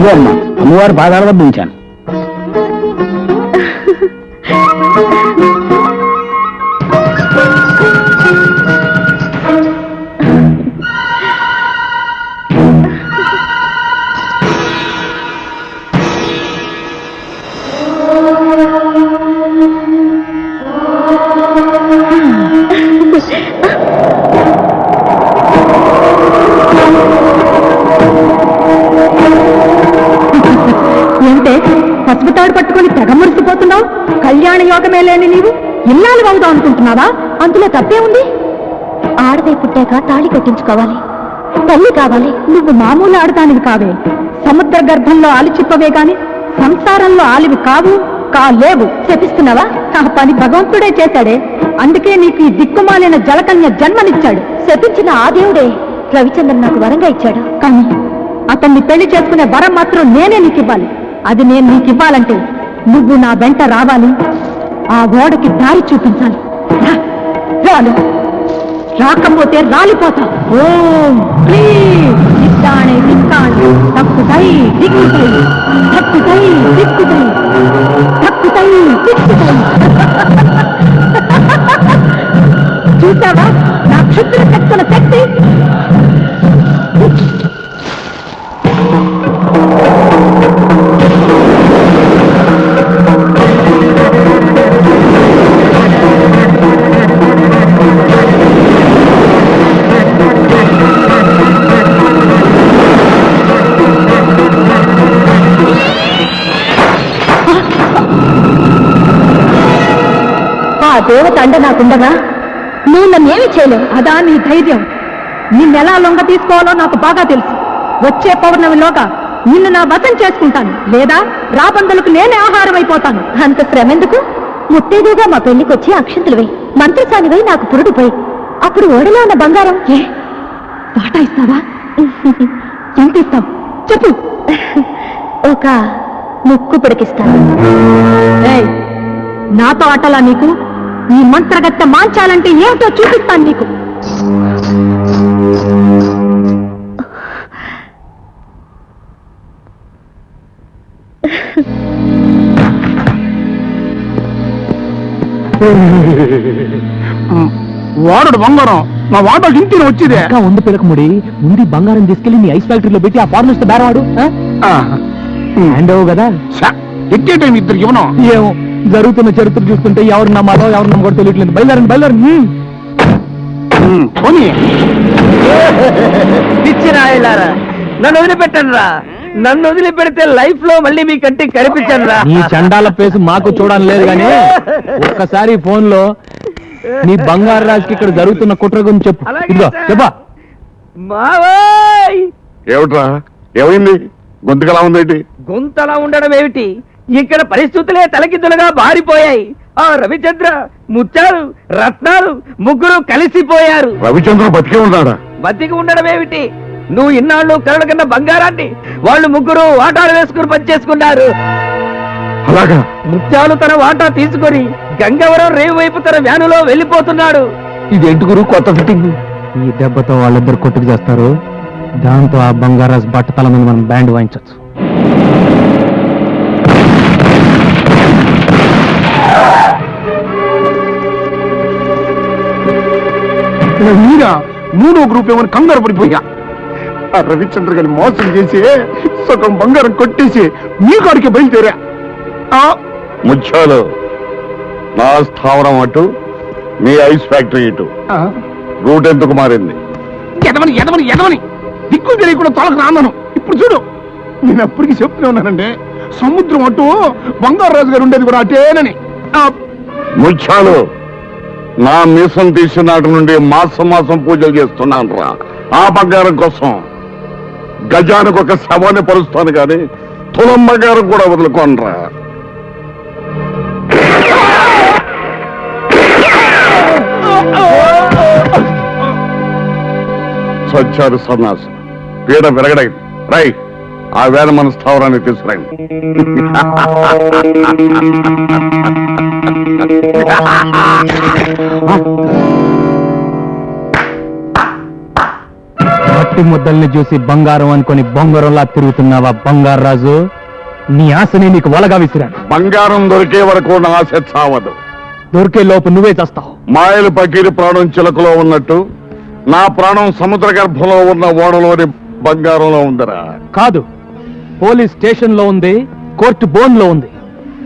ఇదిగో అమ్మా, అమ్మవారి పాదాల వద్ద ఉంచాను. ఏమిటే పసుపు తాడు పట్టుకుని తెగ మురిసిపోతున్నావు? కళ్యాణ యోగమే లేని నీవు ఇల్లాలు అవుదాం అనుకుంటున్నావా? అందులో తప్పే ఉంది. ఆడదే పుట్టాక తాళి కట్టించుకోవాలి, తల్లి కావాలి. నువ్వు మామూలు ఆడదానివి కావే, సముద్ర గర్భంలో ఆలిచిప్పవే గాని సంసారంలో ఆలివి కావు, కాలేవు. శపిస్తున్నావా? ఆ పని భగవంతుడే చేశాడే, అందుకే నీకు ఈ దిక్కుమాలిన జలకన్య జన్మనిచ్చాడు. శపించిన ఆ దేవుడే రవిచంద్రన్ నాకు వరంగా ఇచ్చాడు. కానీ అతన్ని పెళ్లి చేసుకునే వరం మాత్రం నేనే నీకు ఇవ్వాలి. అది నేను నీకు ఇవ్వాలంటే నువ్వు నా వెంట రావాలి, ఆ ఓడకి దారి చూపించాలి. రాలు, రాకపోతే రాలిపోతావు. ఓం ప్లీజ్ ఇట్టానే దిక్కాలి, తక్కుతై దిక్కుతై, తక్కుతై దిక్కుతై, తక్కుతై దిక్కుతై. చూసావా నా క్షుద్ర శక్తుల శక్తి? ఆ దేవత అండ నాకుండగా నువ్వు నన్నేమి చేయలేవు. అదా నీ ధైర్యం? నిన్నెలా లొంగ తీసుకోవాలో నాకు బాగా తెలుసు. వచ్చే పౌర్ణమిలోగా నిన్ను నా వశం చేసుకుంటాను, లేదా రాబందులకు నేనే ఆహారం అయిపోతాను. అంత శ్రమెందుకు? ముత్తేదుగా మా పెళ్లికి వచ్చి అక్షంతలు వేయి, మంత్రసానివై నాకు పురుడు పోయి, అప్పుడు ఓడలో ఉన్న బంగారం వాటా ఇస్తావా? ఎంత ఇస్తావు చెప్పు. ఒక ముక్కు పిడికిస్తాను. నాతో ఆటలా నీకు? ఈ మంత్రగత్తె మాంచాలంటే ఏమిటో చూపిస్తాను నీకు. వాడు బంగారం నా వాట ఇంటిని వచ్చిదే ఉంది. పిలకముడి ముందు బంగారం తీసుకెళ్లి నీ ఐస్ ఫ్యాక్టరీలో పెట్టి ఆ ఫార్మర్స్ తో బేరవాడు హ్యాండ్ అవ్వు కదా. ఎక్కే టైం ఇద్దరికి ఇవ్వను. ఏమో జరుగుతున్న చరిత్ర చూస్తుంటే ఎవరు నమ్మాలో ఎవరు నమ్మకూడదు తెలియట్లేదు. బయలుదేరండి బయలుదేరండి. పిచ్చిరాయలారా, నన్ను వదిలిపెట్టండి రా. నన్ను వదిలిపెడితే లైఫ్ లో మళ్ళీ మీ కంటికి కనిపించండి రా. నీ చండాల పేసు మాకు చూడడం లేదు కానీ ఒక్కసారి ఫోన్ లో నీ బంగారు రాజుకి ఇక్కడ జరుగుతున్న కుట్ర గురించి చెప్పు. ఇదిగో చెప్పా. మావయ్, ఏమిట్రా ఏమైంది? గొంతుకలా ఉందేంటి? గొంతలా ఉండడం ఏమిటి, ఇక్కడ పరిస్థితులే తలకిద్దులుగా బారిపోయాయి. ఆ రవిచంద్ర, ముత్యాలు, రత్నాలు ముగ్గురు కలిసిపోయారు. రవిచంద్ర బతికే ఉన్నాడా? బతికి ఉండడం ఏమిటి, నువ్వు ఇన్నాళ్ళు కరడు కన్నా బంగారాన్ని వాళ్ళు ముగ్గురు వాటాలు వేసుకుని పనిచేసుకున్నారు. అలాగా? ముత్యాలు తన వాటా తీసుకొని గంగవరం రేవు వైపు తన వ్యానులో వెళ్ళిపోతున్నాడు. ఇదేంటి గురు కొత్త ఫిట్టింగ్? ఈ దెబ్బతో వాళ్ళిద్దరు కొట్టుకు చేస్తారు. దాంతో ఆ బంగారాజు బట్టతల మీద మనం బ్యాండ్ వాయించచ్చు. మీరా మూడో గ్రూప్ ఏమని కంగారు పడిపోయా. ఆ రవిచంద్ర గారిని మోసం చేసి సగం బంగారం కొట్టేసి మీ కాడికి బయలుదేరా. ముత్యాలు, నా స్థావరం అటు, మీ ఐస్ ఫ్యాక్టరీ ఇటు. రూట్ ఎందుకు మారింది? ఎదవని ఎదవని ఎదవని దిక్కులు తెలియకుండా తొలక రాన్నాను. ఇప్పుడు చూడు, నేను అప్పటికి చెప్తూనే ఉన్నానండి, సముద్రం అటు బంగారు రాజు గారు ఉండేది కూడా అటేనని. ముత్యాలు, నా మీసం తీసిన నాటి నుండి మాసం మాసం పూజలు చేస్తున్నాను రా. ఆ బంగారం కోసం గజానికి ఒక శవాన్ని పరుస్తాను కానీ తులం బంగారం కూడా వదులుకోనరా. సచ్చారు సన్నాసు, పీడ విరగడైంది. రై, ఆ వేళ మన స్థావరాన్ని తీసుకురండి. మట్టి ముద్దల్ని చూసి బంగారం అనుకొని బొంగరంలా తిరుగుతున్నావా బంగారు రాజు? నీ ఆశని నీకు వలగా విసిరాను. బంగారం దొరికే వరకు నా ఆశ చావదు. దొరికే లోపు నువ్వే చేస్తావు. మాయలు పకీరి ప్రాణం చిలకలో ఉన్నట్టు నా ప్రాణం సముద్ర గర్భంలో ఉన్న ఓడలోని బంగారంలో ఉందరా. కాదు, పోలీస్ స్టేషన్ లో ఉంది, కోర్టు బోన్ లో ఉంది.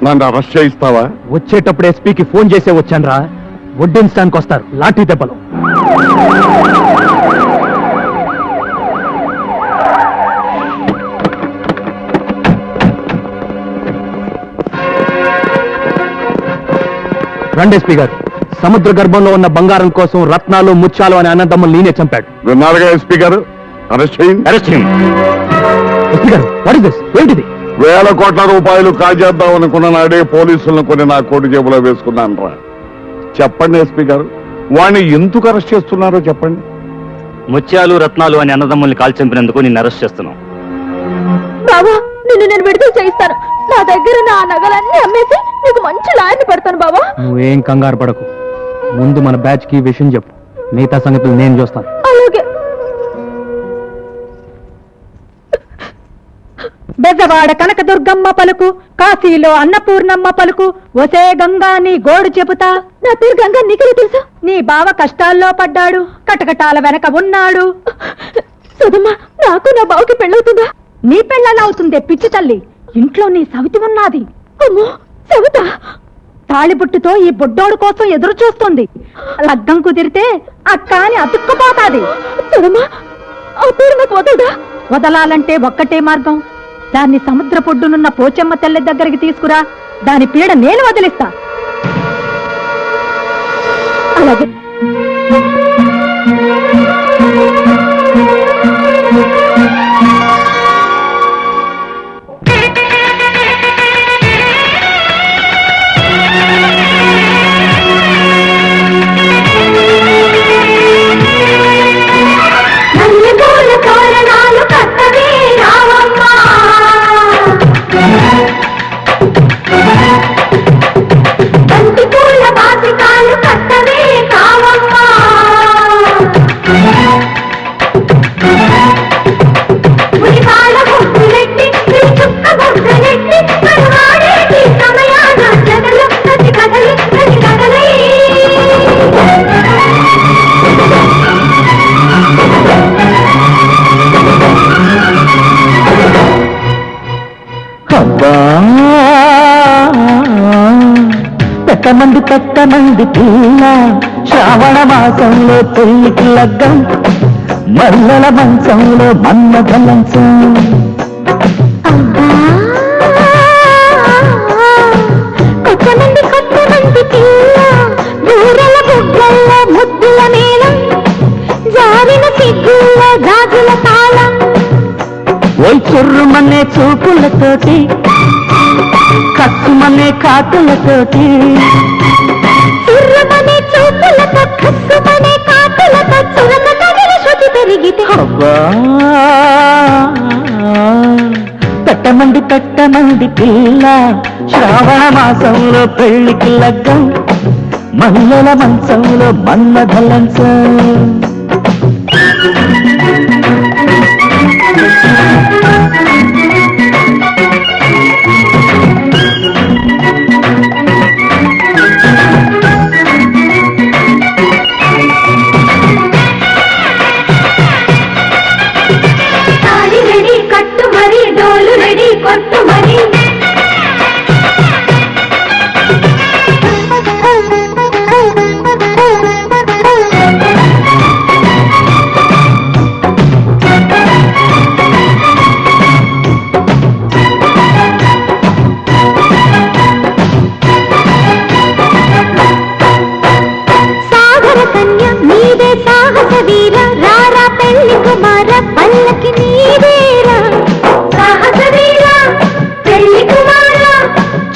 నన్ను అరెస్ట్ చేయిస్తావా? వచ్చేటప్పుడు ఎస్పీకి ఫోన్ చేసే వచ్చానురా. వడ్డించడానికి వస్తారు లాఠీ దెబ్బలు. రండి ఎస్పీ గారు. సముద్ర గర్భంలో ఉన్న బంగారం కోసం రత్నాలు ముత్యాలు అనే అన్నదమ్ములు నేనే చంపాడు. విన్నారుగా ఎస్పీ గారు, అరెస్ట్ చేయండి. ఎస్పీ గారు, వాట్ ఇస్ దిస్? ఏంటిది? వేల కోట్ల రూపాయలు కాజేద్దాం అనుకున్న నాడే పోలీసులను కొని నా కోటి జేబులో వేసుకున్నాను రా. చెప్పండి ఎస్పీ గారు, వాణ్ణి ఎందుకు అరెస్ట్ చేస్తున్నారో చెప్పండి. ముత్యాలు రత్నాలు అని అన్నదమ్ముల్ని కాల్ చంపినందుకు నిన్ను అరెస్ట్ చేస్తున్నాం. బాబా, నిన్ను నేను విడుదల చేయిస్తాను. నా దగ్గర నా నగలన్నీ అమ్మేసి నీకు మంచి లాయర్ని పెడతాను బాబా. నువ్వేం కంగారు పడకు. ముందు మన బ్యాచ్ కి విషయం చెప్పు, మిగతా సంగతులు నేను చూస్తాను. అలాగే. బెజవాడ కనకదుర్గమ్మ పలుకు, కాశీలో అన్నపూర్ణమ్మ పలుకు, ఒసే గంగా నీ గోడు చెబుతా. నా పేరు గంగా, నీకెలా తెలుసా? నీ బావ కష్టాల్లో పడ్డాడు, కటకటాల వెనక ఉన్నాడు. సుధమ్మా, నాకు నా బావకి పెళ్ళవుతుందా? నీ పెళ్ళలా అవుతుందే పిచ్చి తల్లి. ఇంట్లో నీ సవితి ఉన్నది. అమ్మో, సవిత తాళిబుట్టుతో ఈ బొడ్డోడు కోసం ఎదురు చూస్తుంది. లగ్గం కుదిరితే అక్క అని అతుక్కుపోతాది. సుధమ్మా, ఆ పేరు నాకు వదలదా? వదలాలంటే ఒక్కటే మార్గం. దాన్ని సముద్ర పొడ్డునున్న పోచమ్మ తల్లి దగ్గరికి తీసుకురా. దాని పీడ నేను వదిలిస్తా. అలాగే. పెట్టమంది పిల్ల, శ్రావణ మాసంలో పెళ్లికి లగ్గం, మల్లెల మంచంలో మన్మథ మంచం. కొత్తమంది పిల్ల, దూరల బుగ్గల్లో ముద్దుల మేళం, జారిన సిగ్గుల్లో గాజుల తాళం. ఓయ్ చుర్రుమనే చూపులతోటి, కక్కుమనే కాకులతోటి, చుర్రమనే చూపులతో కస్సుమనే కాకులతో చురక తగిన శృతి పెరిగితే. పెట్టమంది పిల్ల, శ్రావణ మాసంలో పెళ్లికి లగ్గం, మల్లెల మంచంలో మన్మథ లంచం.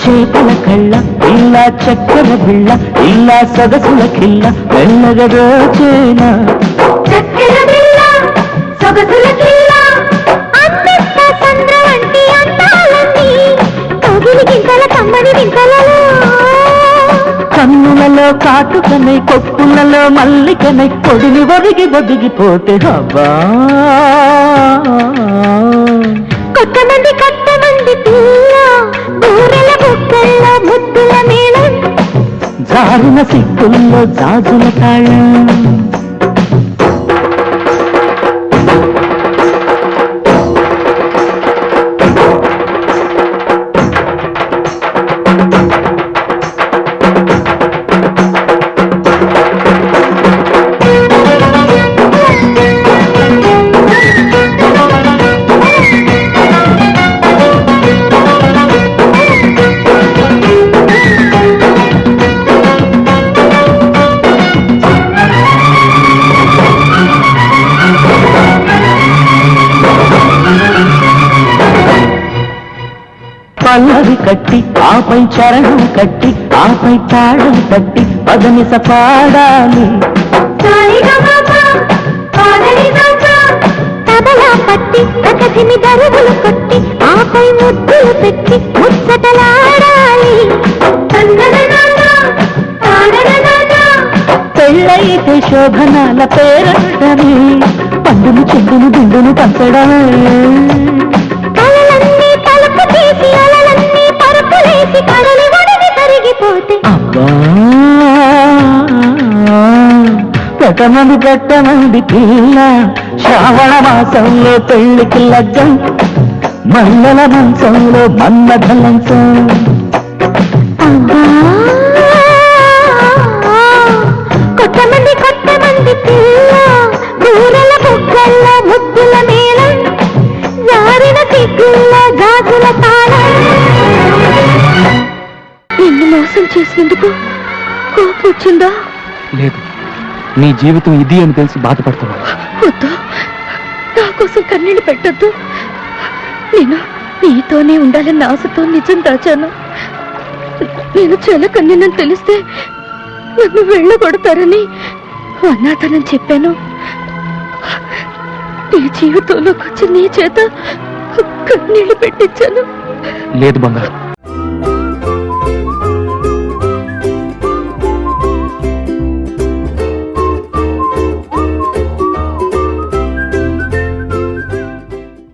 చేపల కళ్ళ ఇలా చక్కెర బిళ్ళ, ఇలా సొగసుల కిల్ల వెళ్ళగదోచేనా. చక్కెర బిళ్ళ, సొగసుల కిల్ల, అందిస్తా చంద్ర వంటి అందాలన్నీ, కౌగిలి గింతల కమ్మని వింతలలో. కన్నుల కళ్ళలో కాటుకనై కొప్పులలో మల్లికనై పొడిని ఒదిగిపోతే హబ్బా కొట్టమంది పిల్ల ఊరల బుక్కల్లో ముద్దుల మేళం జారిన సిగ్గుల్లో జాజుల తాళం పల్లవి కట్టి ఆపై చరణం కట్టి ఆపై తాళం కట్టి పదనిస పాడాలి తబలా పట్టి కథసిమి దరువులు కొట్టి ఆపై ముద్దులు పెట్టి ముచ్చటలాడాలి పెళ్ళైతే శోభనాల పేరడమే పండును చెండును బిందును పంచడమే కలలన్నీ తలుపు తీసి అలలన్నీ పరుపులేసి కడలి ఒడిగి కరిగిపోతే అబ్బా పెట్టమంది పిల్ల శ్రావణ మాసంలో పెళ్లికి లగ్గం మల్లెల మంచంలో మన్నధ లంచం కొట్టమంది పిల్ల ఊరల బుగ్గల్లో ముద్దుల మేళం జారిన సిగ్గుల్లో గాజుల తాళం నిన్ను మోసం చేసినందుకు కోపం వచ్చిందా? లేదు, నీ జీవితం ఇది అని తెలిసి బాధపడుతున్నాను. వద్దు, నా కోసం కన్నీళ్ళు పెట్టద్దు. నేను నీతోనే ఉండాలని ఆశతో నిజం దాచాను. నేను చాలా కన్నీళ్ళని తెలిస్తే నన్ను వెళ్ళగొడతారని అనాథనని చెప్పాను. నీ జీవితంలోకి వచ్చి నీ చేత కన్నీళ్లు పెట్టించాను. లేదు బంగారు,